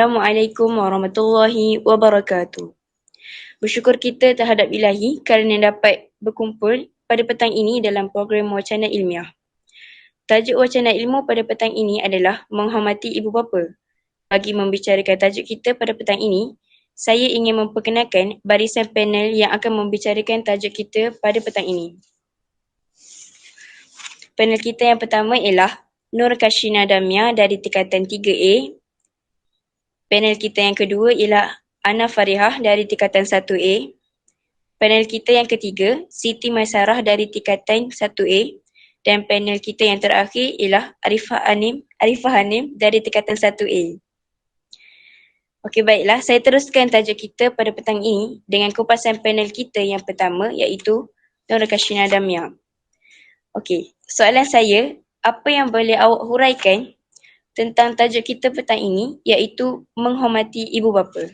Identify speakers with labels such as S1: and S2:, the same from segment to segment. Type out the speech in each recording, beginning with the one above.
S1: Assalamualaikum warahmatullahi wabarakatuh. Bersyukur kita terhadap Ilahi kerana dapat berkumpul pada petang ini dalam program Wacana Ilmiah. Tajuk Wacana Ilmu pada petang ini adalah menghormati ibu bapa. Bagi membicarakan tajuk kita pada petang ini, saya ingin memperkenalkan barisan panel yang akan membicarakan tajuk kita pada petang ini. Panel kita yang pertama ialah Nur Kashina Damia dari tingkatan 3A. Panel kita yang kedua ialah Ana Farihah dari tingkatan 1A. Panel kita yang ketiga, Siti Maisarah dari tingkatan 1A. Dan panel kita yang terakhir ialah Arifah Hanim dari tingkatan 1A. Okey, baiklah, saya teruskan tajuk kita pada petang ini dengan kupasan panel kita yang pertama iaitu Nur Kashina Damia. Okey, soalan saya, apa yang boleh awak huraikan tentang tajuk kita petang ini iaitu menghormati ibu bapa?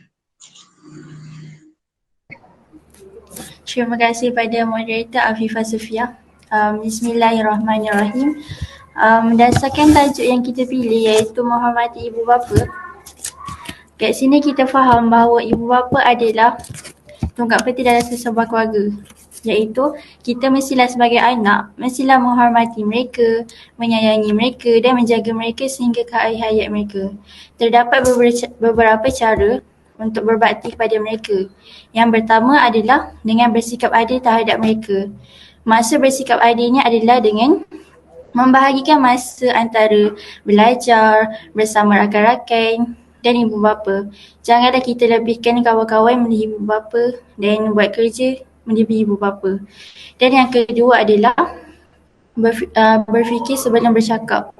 S2: Terima kasih pada moderator Afifah Sufia. Bismillahirrahmanirrahim. Berdasarkan tajuk yang kita pilih iaitu menghormati ibu bapa, kat sini kita faham bahawa ibu bapa adalah tonggak penting dalam sesebuah keluarga. Iaitu kita mestilah sebagai anak, mestilah menghormati mereka, menyayangi mereka dan menjaga mereka sehingga ke akhir hayat mereka. Terdapat beberapa cara untuk berbakti kepada mereka. Yang pertama adalah dengan bersikap adil terhadap mereka. Maksud bersikap adilnya adalah dengan membahagikan masa antara belajar, bersama rakan-rakan dan ibu bapa. Janganlah kita lebihkan kawan-kawan melebihi ibu bapa dan buat kerja melebihi ibu bapa. Dan yang kedua adalah berfikir sebelum bercakap.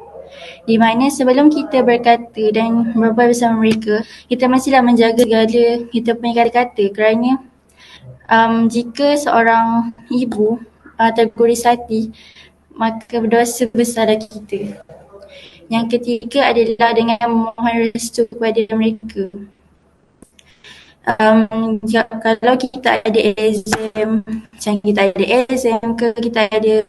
S2: Di mana sebelum kita berkata dan berbual bersama mereka, kita mestilah menjaga segala kita punya kata-kata kerana jika seorang ibu terguris hati, maka berdosa besarlah kita. Yang ketiga adalah dengan memohon restu kepada mereka. Kalau kita ada exam, macam kita ada exam ke kita ada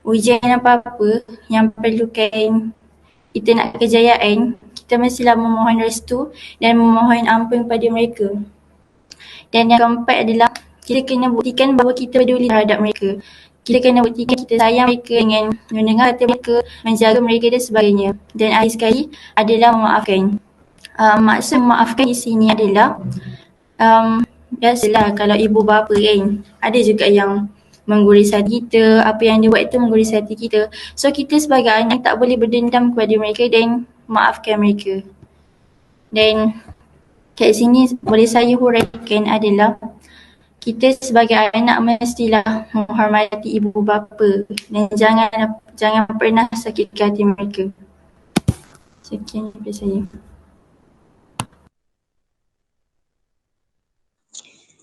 S2: ujian apa-apa yang perlukan kita nak kejayaan, kita mestilah memohon restu dan memohon ampun kepada mereka. Dan yang keempat adalah kita kena buktikan bahawa kita peduli terhadap mereka. Kita kena buktikan kita sayang mereka dengan mendengar kata mereka, menjaga mereka dan sebagainya. Dan akhir sekali adalah memaafkan. Maksud memaafkan di sini adalah biasalah kalau ibu bapa kan, ada juga yang mengguris hati kita, apa yang dia buat itu mengguris hati kita. So kita sebagai anak tak boleh berdendam kepada mereka dan maafkan mereka. Dan kat sini boleh saya huraikan adalah kita sebagai anak mestilah menghormati ibu bapa dan jangan pernah sakitkan hati mereka. Sekian daripada saya.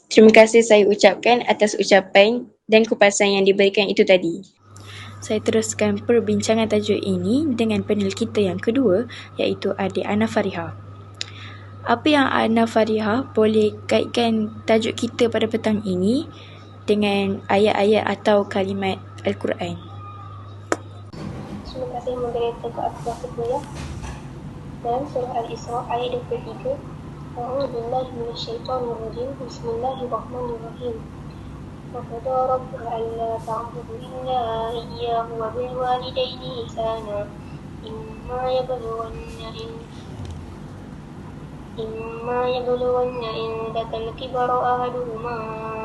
S1: Terima kasih saya ucapkan atas ucapan dan kupasan yang diberikan itu tadi. Saya teruskan perbincangan tajuk ini dengan panel kita yang kedua iaitu adik Ana Farihah. Apa yang Ana Farihah boleh kaitkan tajuk kita pada petang ini dengan ayat-ayat atau kalimat Al-Quran?
S3: Terima kasih moderator Afifah Sufia. Dalam surah Al-Isra ayat 23, A'udzubillahi minasyaitonirrajim. Bismillahirrahmanirrahim. Wa qada rabbuka alla ta'budu illa iyyahu wa bil walidayni ihsana. Imma yablughanna indakal kibara ahaduhuma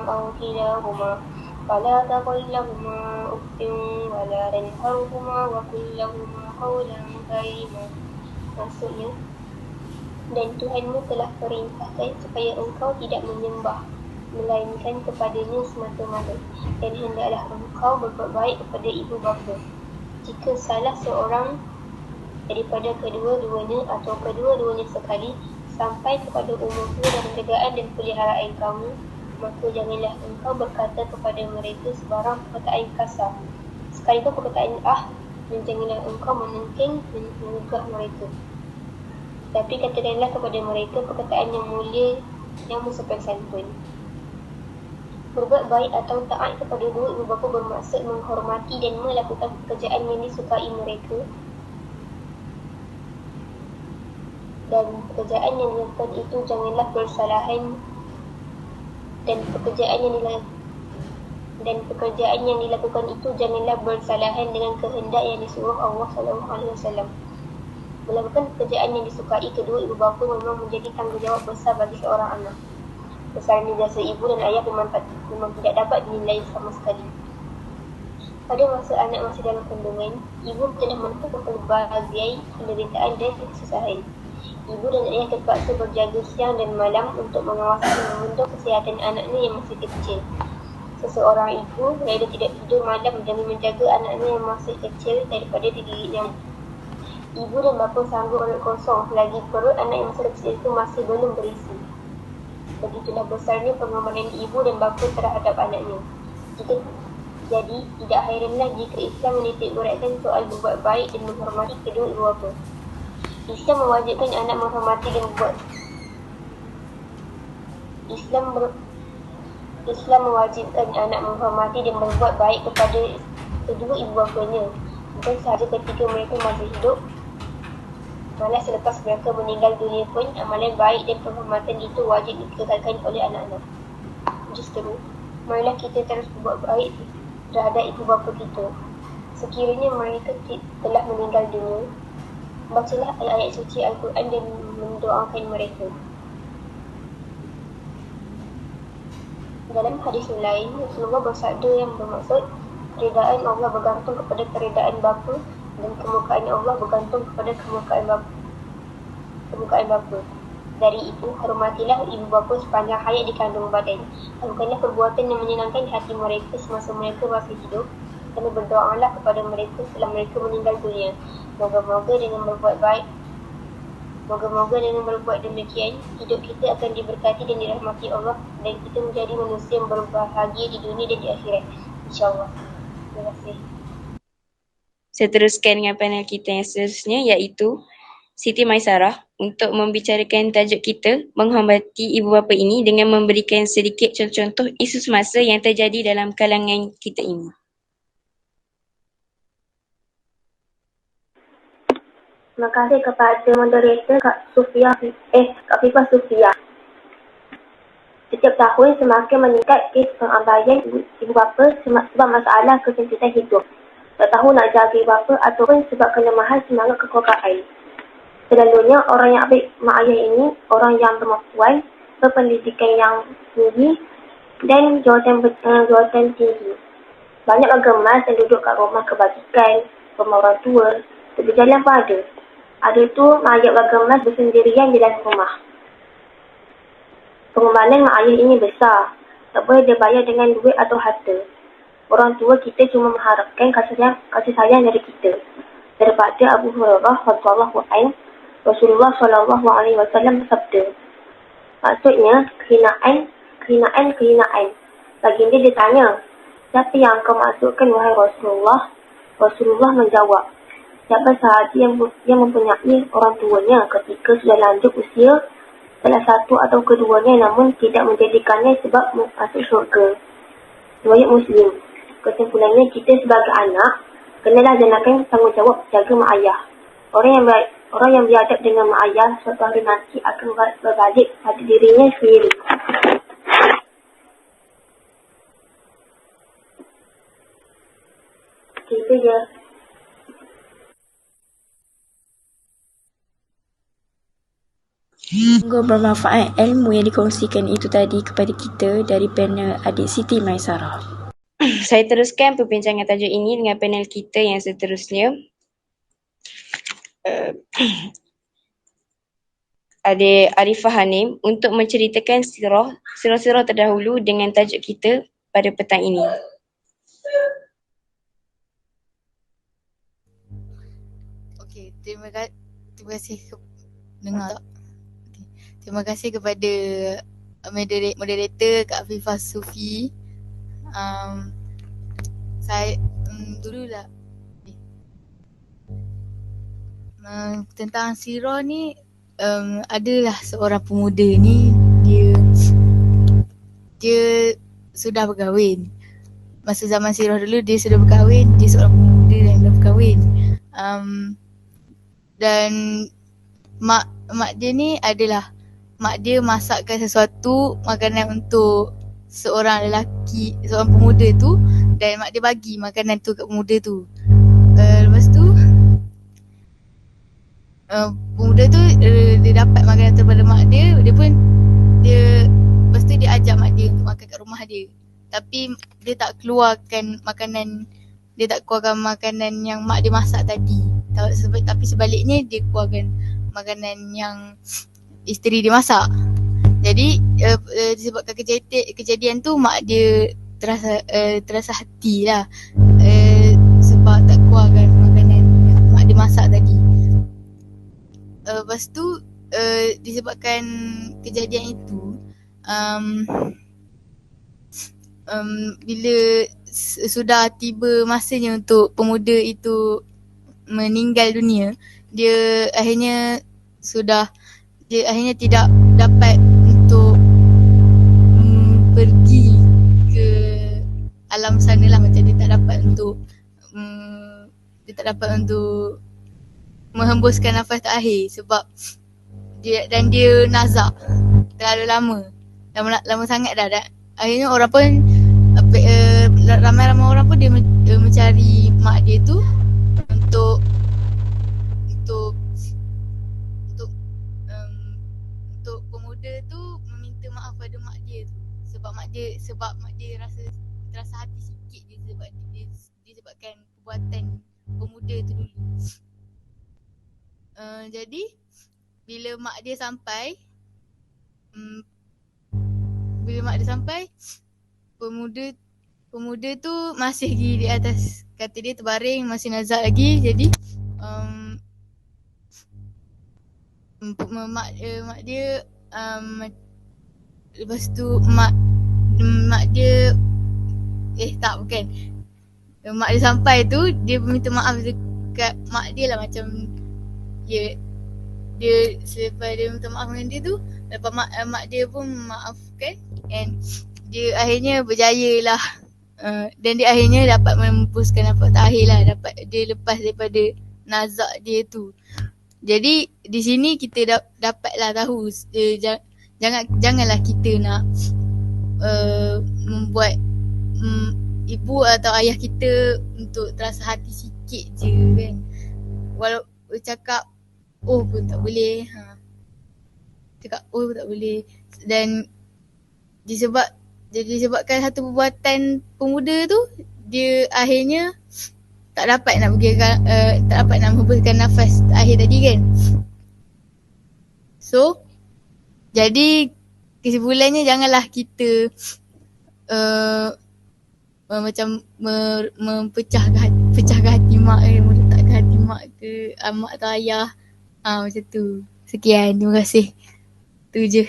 S3: aw kilahuma fala taqul lahuma uffin wa la tanharhuma wa qul lahuma qawlan karima. Maksudnya, dan Tuhanmu telah perintahkan supaya engkau tidak menyembah melainkan kepadanya semata-mata, dan hendaklah engkau berbuat baik kepada ibu bapa. Jika salah seorang daripada kedua-duanya atau kedua-duanya sekali sampai kepada umur tua dan keadaan dan peliharaan kamu, maka janganlah engkau berkata kepada mereka sebarang perkataan kasar, sekalipun perkataan dan janganlah engkau menengking dan mengugah mereka. Tapi katakanlah kepada mereka perkataan yang mulia yang bersopan santun. Berbuat baik atau taat kepada dua ibu bapa bermaksud menghormati dan melakukan pekerjaan yang disukai mereka dan pekerjaan yang dilakukan itu janganlah bersalahan dan pekerjaan yang dilakukan itu janganlah bersalahan dengan kehendak yang disuruh Allah SAW. Melakukan pekerjaan yang disukai kedua ibu bapa memang menjadi tanggungjawab besar bagi seorang anak. Besarnya jasa ibu dan ayah memang tidak dapat dinilai sama sekali. Pada masa anak masih dalam kandungan, ibu telah menemukan pelbagai penderitaan dan kesusahan. Ibu dan ayah terpaksa berjaga siang dan malam untuk mengawasi dan memantau kesihatan anaknya yang masih kecil. Seseorang ibu rela tidak tidur malam demi menjaga anaknya yang masih kecil daripada digigit nyamuk. Ibu dan bapa sanggup perut kosong selagi perut anak yang masih kecil itu masih belum berisi. Begitulah besarnya pengorbanan ibu dan bapa terhadap anaknya. Jadi, tidak hairanlah jika Islam menitik beratkan soal berbuat baik dan menghormati kedua ibu bapa. Islam mewajibkan anak menghormati dan Islam mewajibkan anak menghormati dan berbuat baik kepada kedua ibu bapanya, bukan sahaja ketika mereka masih hidup, malah selepas mereka meninggal dunia pun amalan baik dan penghormatan itu wajib dikekalkan oleh anak-anak. Justru, marilah kita terus berbuat baik terhadap ibu bapa kita. Sekiranya mereka telah meninggal dunia, bacalah ayat-ayat suci Al-Quran dan mendoakan mereka. Dalam hadis lain, Rasulullah bersabda yang bermaksud, keredaan Allah bergantung kepada keredaan bapa dan kemukaan Allah bergantung kepada kemukaan bapa. Dari itu, hormatilah ibu bapa sepanjang hayat di kandung badan. Lakukanlah perbuatan yang menyenangkan hati mereka semasa mereka masih hidup, dan berdoalah kepada mereka setelah mereka meninggal dunia. Moga-moga dengan berbuat demikian, hidup kita akan diberkati dan dirahmati Allah dan kita menjadi manusia yang berbahagia di dunia dan di akhirat. InsyaAllah. Terima kasih.
S1: Saya teruskan dengan panel kita yang seterusnya, iaitu Siti Maisarah untuk membicarakan tajuk kita, menghormati ibu bapa ini, dengan memberikan sedikit contoh-contoh isu semasa yang terjadi dalam kalangan kita ini.
S3: Terima kasih kepada moderator Kak Fifah Sufia. Setiap tahun semakin meningkat kes pengabaian ibu bapa sebab masalah kesempitan hidup. Tak tahu nak jaga ibu bapa ataupun sebab kelemahan semangat kekeluargaan. Selalunya orang yang ambil mak ayah ini orang yang berkemahuan, berpendidikan yang tinggi dan jawatan tinggi. Banyak warga emas yang duduk kat rumah kebajikan, rumah orang tua, tepi jalan pun ada. Ada tu mayat warga emas bersendirian di dalam rumah. Pengorbanan mak ayah ini besar. Tak boleh dibayar dengan duit atau harta. Orang tua kita cuma mengharapkan kasih sayang dari kita. Daripada Abu Hurairah radhiyallahu anhu, Rasulullah SAW bersabda. Maksudnya, kehinaan. Baginda ditanya, siapa yang kau maksudkan wahai Rasulullah? Rasulullah menjawab, siapa sahaja yang mempunyai orang tuanya ketika sudah lanjut usia, salah satu atau keduanya namun tidak menjadikannya sebab masuk syurga. Riwayat Muslim. Kesimpulannya, kita sebagai anak kenalah janakan tanggungjawab jaga mak ayah. Orang yang beradab dengan mak ayah suatu hari nanti akan berbalik pada dirinya sendiri. Itu je.
S1: Sungguh bermanfaat ilmu yang dikongsikan itu tadi kepada kita dari panel adik Siti Maisarah. Saya teruskan perbincangan tajuk ini dengan panel kita yang seterusnya. Adik Arifah Hanim untuk menceritakan sirah terdahulu dengan tajuk kita pada petang ini.
S4: Okey, terima kasih dengar. Okay. Terima kasih kepada moderator Kak Fifah Sufi. Saya dululah. Tentang sirah ni, adalah seorang pemuda ni, dia sudah berkahwin. Masa zaman sirah dulu dia sudah berkahwin, dia seorang pemuda yang dah berkahwin. Dan mak dia ni adalah mak dia masakkan sesuatu makanan untuk seorang lelaki, seorang pemuda tu, dan mak dia bagi makanan tu kat pemuda tu. Lepas tu pemuda tu dia dapat makanan tu daripada mak dia, lepas tu dia ajak mak dia untuk makan kat rumah dia. Tapi dia tak keluarkan makanan yang mak dia masak tadi. Tapi sebaliknya dia keluarkan makanan yang isteri dia masak. Jadi disebabkan kejadian tu mak dia terasa hati lah, sebab tak keluarkan makanan yang mak dia masak tadi. Lepas tu disebabkan kejadian itu, bila sudah tiba masanya untuk pemuda itu meninggal dunia, dia akhirnya tidak dapat untuk pergi ke alam sana lah. Macam dia tak dapat untuk menghembuskan nafas terakhir sebab dia nazak terlalu lama sangat dah. Akhirnya orang pun ramai-ramai orang pun dia mencari mak dia tu untuk pemuda tu meminta maaf pada mak dia tu, sebab mak dia terasa hati sikit disebabkan perbuatan pemuda tu dulu. Jadi bila mak dia sampai, pemuda tu masih lagi di atas katil dia terbaring, masih nazak lagi. Jadi mak dia lepas tu mak dia mak dia sampai tu, dia minta maaf dekat mak dia lah. Macam dia selepas dia minta maaf dengan dia tu, lepas mak dia pun maafkan, and dia akhirnya berjaya lah. Dan dia akhirnya dapat menghembuskan nafas terakhir lah, dapat dia lepas daripada nazak dia tu. Jadi di sini kita dapatlah tahu, janganlah kita nak membuat ibu atau ayah kita untuk terasa hati sikit je kan. Walau cakap oh pun tak boleh, cakap oh pun tak boleh. Dan disebabkan satu perbuatan pemuda tu, dia akhirnya tak dapat nak menghembuskan nafas akhir tadi kan. So jadi kesimpulannya, janganlah kita macam pecahkan hati mak, meletakkan hati mak ke mak atau ayah, macam tu. Sekian, terima kasih. Tu je.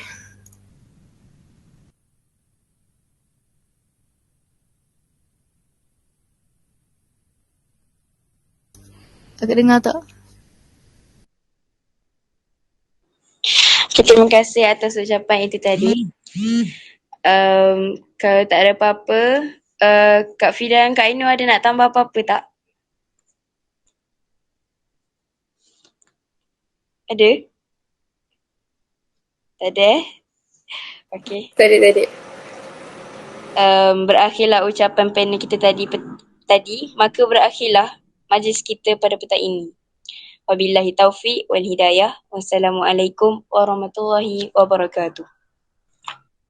S4: Agak dengar tak?
S1: Okay, terima kasih atas ucapan itu tadi. Kalau tak ada apa-apa, Kak Fida dan Kak Ainu ada nak tambah apa-apa tak? Ada? Tak ada? Okay.
S3: Tak ada.
S1: Berakhirlah ucapan panel kita tadi, maka berakhirlah majlis kita pada petang ini. Wabillahi taufiq wal hidayah. Wassalamualaikum warahmatullahi wabarakatuh.